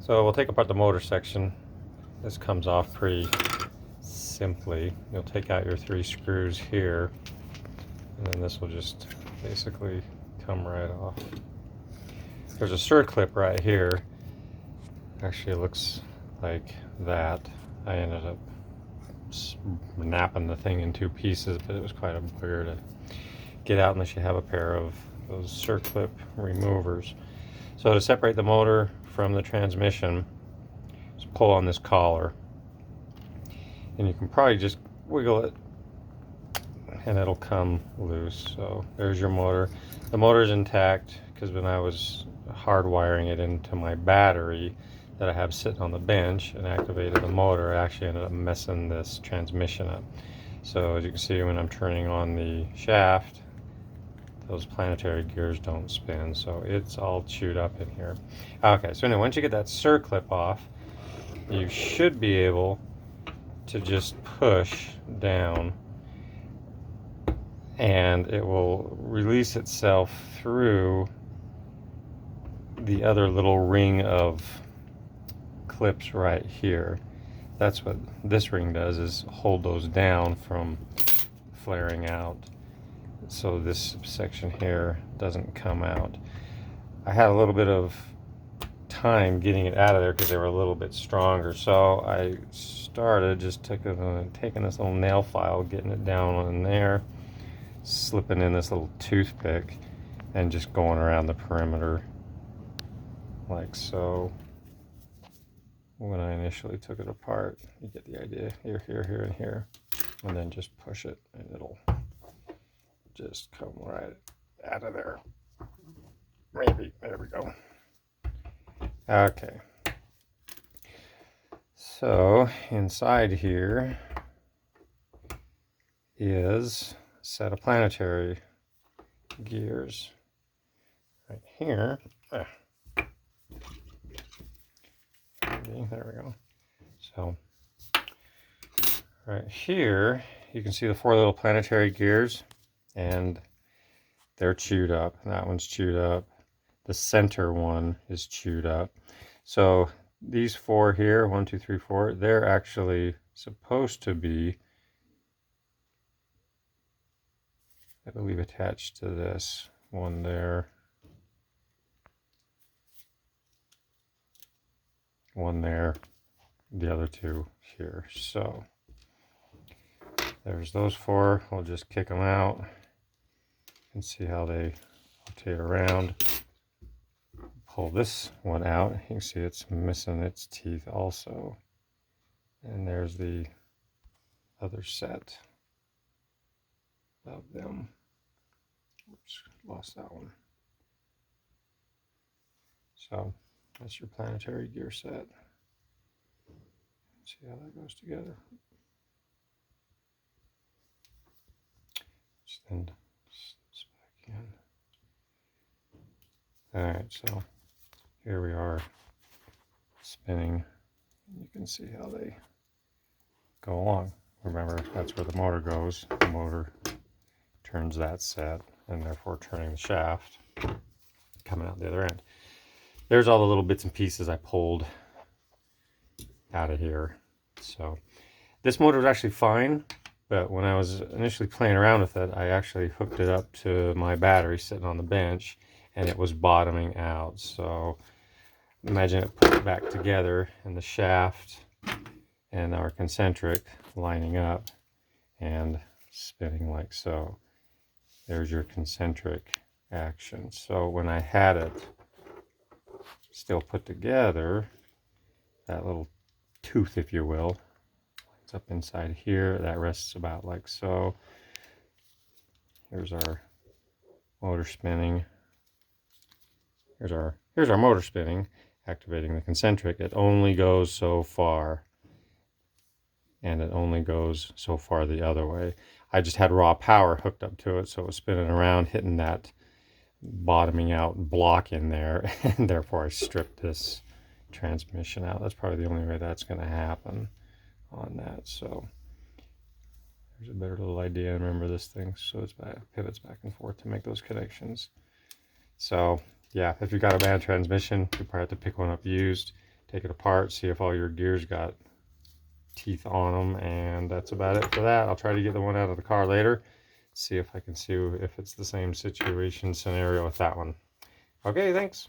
So we'll take apart the motor section. This comes off pretty simply. You'll take out your 3 screws here, and then this will just basically come right off. There's a circlip right here. Actually, it looks like that. I ended up snapping the thing in 2 pieces, but it was quite a bugger to get out unless you have a pair of those circlip removers. So to separate the motor from the transmission, just pull on this collar, and you can probably just wiggle it and it'll come loose. So there's your motor. The motor's intact because when I was hardwiring it into my battery that I have sitting on the bench and activated the motor, I actually ended up messing this transmission up. So as you can see, when I'm turning on the shaft, those planetary gears don't spin, so it's all chewed up in here. Okay, so anyway, once you get that circlip off, you should be able to just push down and it will release itself through the other little ring of clips right here. That's what this ring does, is hold those down from flaring out, so this section here doesn't come out. I had a little bit of time getting it out of there because they were a little bit stronger, so I started just taking this little nail file, getting it down in there, slipping in this little toothpick, and just going around the perimeter like so. When I initially took it apart, you get the idea. Here, here, here, and here, and then just push it and it'll just come right out of there. Maybe, there we go. Okay, so inside here is a set of planetary gears right here. There we go. So right here you can see the 4 little planetary gears, and they're chewed up. That one's chewed up. The center one is chewed up. So these 4 here, 1, 2, 3, 4, they're actually supposed to be, I believe, attached to this one there, one there, the other 2 here. So there's those 4. We'll just kick them out and see how they rotate around. Pull this one out. You can see it's missing its teeth also. And there's the other set of them. Oops, lost that one. So that's your planetary gear set. See how that goes together. Then slips back in. All right, so here we are spinning. You can see how they go along. Remember, that's where the motor goes. The motor turns that set, and therefore turning the shaft, coming out the other end. There's all the little bits and pieces I pulled out of here. So this motor is actually fine, but when I was initially playing around with it, I actually hooked it up to my battery sitting on the bench, and it was bottoming out. So imagine it put it back together, and the shaft and our concentric lining up and spinning like so. There's your concentric action. So when I had it still put together, that little tooth, if you will, it's up inside here, that rests about like so. Here's our motor spinning. Here's our motor spinning, activating the concentric. It only goes so far, and it only goes so far the other way. I just had raw power hooked up to it, so it was spinning around, hitting that bottoming out block in there, and therefore I stripped this transmission out. That's probably the only way that's going to happen on that. So there's a better little idea. Remember this thing, so it's pivots back and forth to make those connections. So yeah, if you've got a bad transmission, you probably have to pick one up used. take it apart, see if all your gears got teeth on them, and that's about it for that. I'll try to get the one out of the car later, see if I can see if it's the same situation scenario with that one. Okay, thanks.